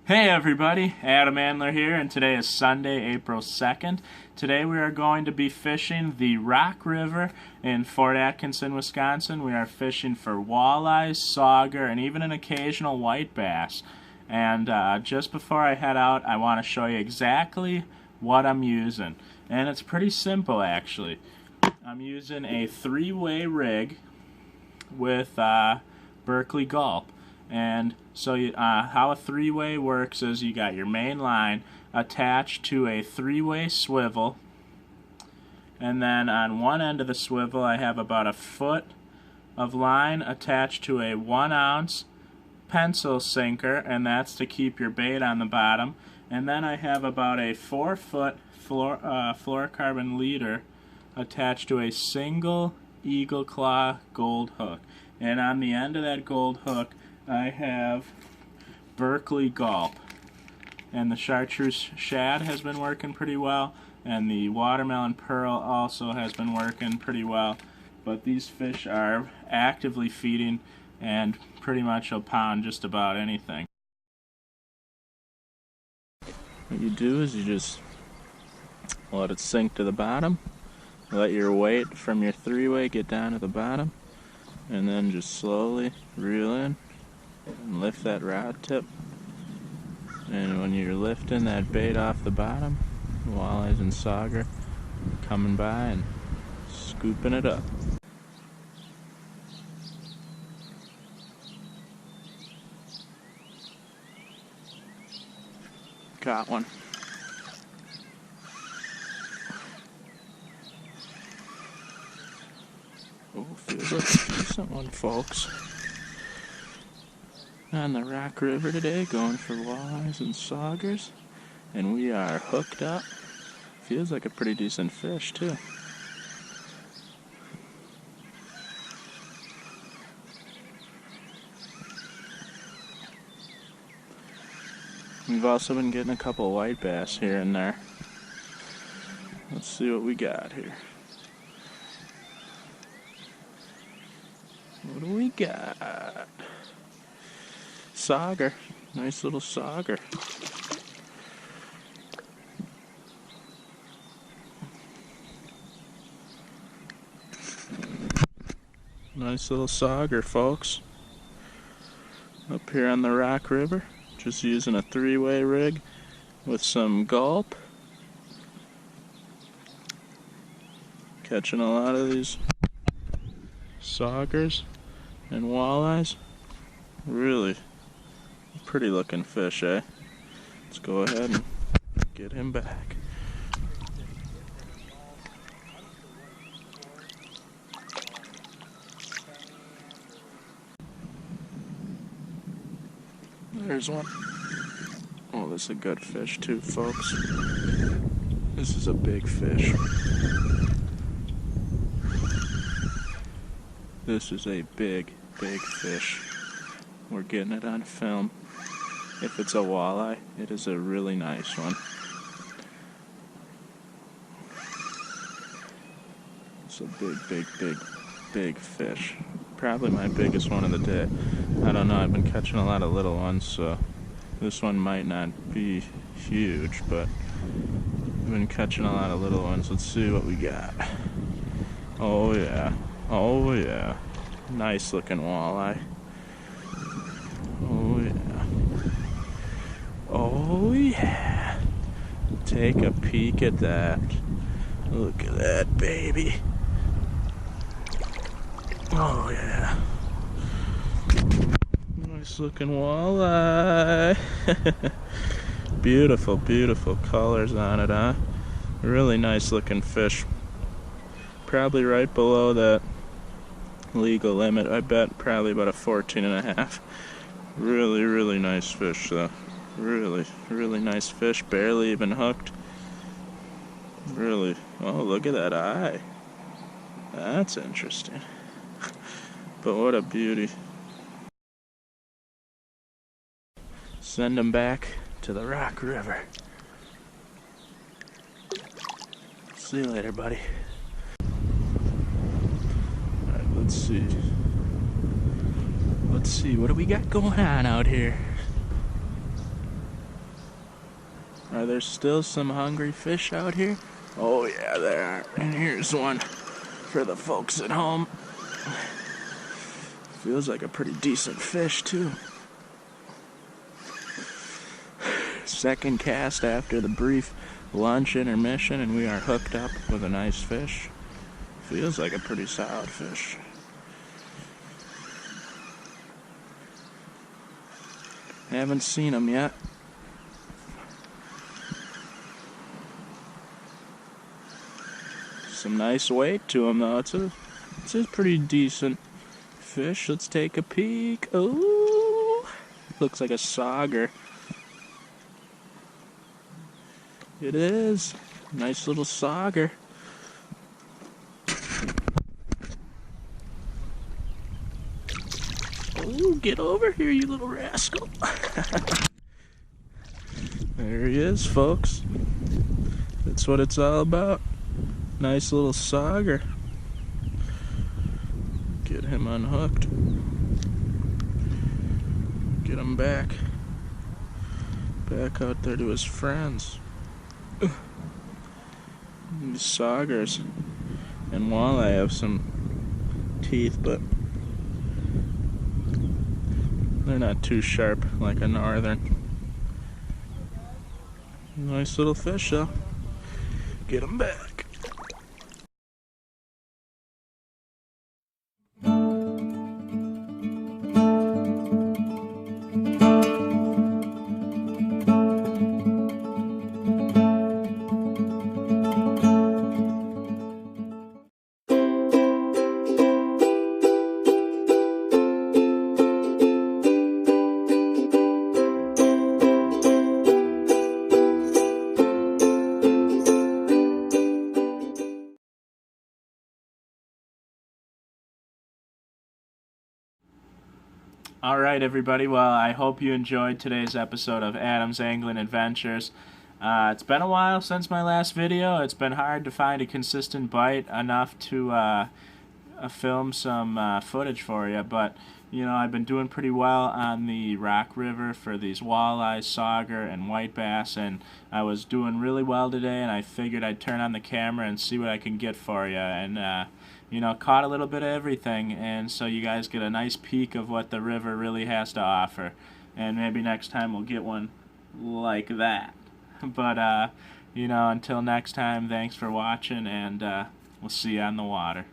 Hey everybody, Adam Andler here, and today is Sunday, April 2nd. Today we are going to be fishing the Rock River in Fort Atkinson, Wisconsin. We are fishing for walleyes, sauger, and even an occasional white bass. And just before I head out, I want to show you exactly what I'm using. And it's pretty simple actually. I'm using a 3-way rig with Berkeley Gulp. And so how a 3-way works is you got your main line attached to a 3-way swivel, and then on one end of the swivel I have about a foot of line attached to a 1-ounce pencil sinker, and that's to keep your bait on the bottom. And then I have about a 4-foot fluorocarbon leader attached to a single Eagle Claw gold hook. And on the end of that gold hook I have Berkeley Gulp, and the chartreuse shad has been working pretty well, and the watermelon pearl also has been working pretty well, but these fish are actively feeding and pretty much will pound just about anything. What you do is you just let it sink to the bottom, let your weight from your 3-way get down to the bottom, and then just slowly reel in and lift that rod tip. And when you're lifting that bait off the bottom, walleyes and sauger coming by and scooping it up. Got one. Oh, feels like a decent one, folks. On the Rock River today, going for walleyes and saugers, and we are hooked up. Feels like a pretty decent fish too. We've also been getting a couple white bass here and there. Let's see what we got here. What do we got? Sauger. Nice little sauger. Nice little sauger, folks. Up here on the Rock River, just using a 3-way rig with some gulp. Catching a lot of these saugers and walleyes. Really pretty looking fish, eh? Let's go ahead and get him back. There's one. Oh, this is a good fish too, folks. This is a big fish. This is a big, big fish. We're getting it on film. If it's a walleye, it is a really nice one. It's a big fish. Probably my biggest one of the day. I don't know, I've been catching a lot of little ones, so this one might not be huge, but I've been catching a lot of little ones. Let's see what we got. Oh yeah. Oh yeah. Nice looking walleye. Oh yeah. Oh yeah. Take a peek at that. Look at that baby. Oh yeah. Nice looking walleye. Beautiful, beautiful colors on it, huh? Really nice looking fish. Probably right below that legal limit. I bet probably about a 14.5. Really, really nice fish though. Really, really nice fish. Barely even hooked. Really. Oh, look at that eye. That's interesting. But what a beauty. Send him back to the Rock River. See you later, buddy. Alright, let's see. Let's see, what do we got going on out here? Are there still some hungry fish out here? Oh yeah, there are. And here's one for the folks at home. Feels like a pretty decent fish too. Second cast after the brief lunch intermission, and we are hooked up with a nice fish. Feels like a pretty solid fish. Haven't seen him yet. Some nice weight to him though. It's a pretty decent fish. Let's take a peek. Oh, looks like a sauger. It is. Nice little sauger. Oh, get over here, you little rascal. There he is, folks. That's what it's all about. Nice little sauger. Get him unhooked. Get him back out there to his friends. These saugers and walleye have some teeth, but they're not too sharp like a northern. Nice little fish though. Get him back. Alright everybody, well I hope you enjoyed today's episode of Adam's Angling Adventures. It's been a while since my last video. It's been hard to find a consistent bite enough to film some footage for you, but you know, I've been doing pretty well on the Rock River for these walleye, sauger, and white bass, and I was doing really well today, and I figured I'd turn on the camera and see what I can get for you, and you know, caught a little bit of everything, and so you guys get a nice peek of what the river really has to offer, and maybe next time we'll get one like that. But you know, until next time, thanks for watching, and we'll see you on the water.